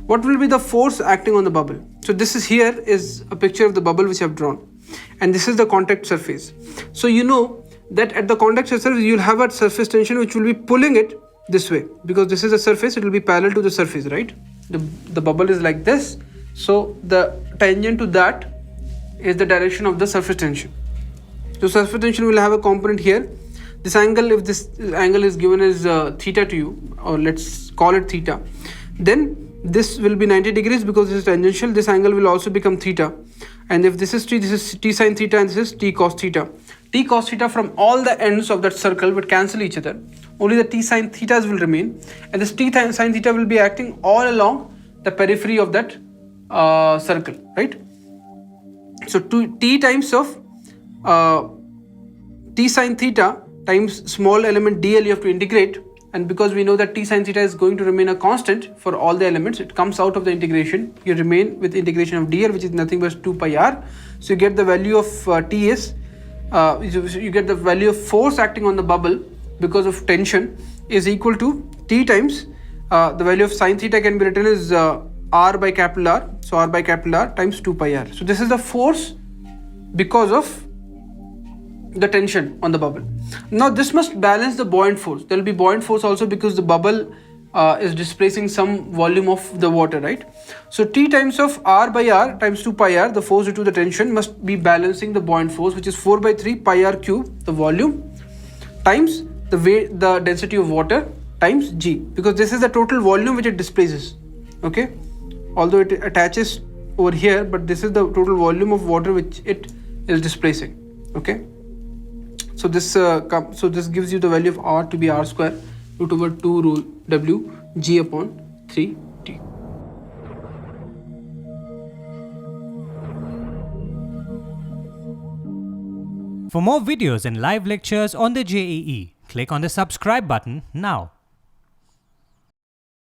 What will be the force acting on the bubble? So this is here is a picture of the bubble which I have drawn, and this is the contact surface. So you know that at the contact surface you'll have a surface tension which will be pulling it this way, because this is a surface, it will be parallel to the surface, right? The bubble is like this, so the tangent to that is the direction of the surface tension. So surface tension will have a component here. This angle, if this angle is given as theta to you, or let's call it theta, then this will be 90 degrees because this is tangential. This angle will also become theta, and if this is t sine theta and this is t cos theta. T cos theta from all the ends of that circle would cancel each other. Only the t sine thetas will remain, and this t sine theta will be acting all along the periphery of that circle, right? So t times of t sine theta times small element dl you have to integrate, and because we know that t sine theta is going to remain a constant for all the elements, it comes out of the integration. You remain with integration of dl, which is nothing but 2 pi r. So you get the value of t is you get the value of force acting on the bubble because of tension is equal to t times the value of sine theta can be written as r by capital R. So r by capital R times 2 pi r. So this is the force because of the tension on the bubble. Now this must balance the buoyant force. There will be buoyant force also because the bubble is displacing some volume of the water, right? So T times of R by R times 2 pi r, the force due to the tension, must be balancing the buoyant force, which is 4 by 3 pi r cube, the volume, times the weight, the density of water, times G, because this is the total volume which it displaces, okay? Although it attaches over here, but this is the total volume of water which it is displacing, okay? So this gives you the value of R to be R square root over 2 rho W G upon 3 T. For more videos and live lectures on the JEE, click on the subscribe button now.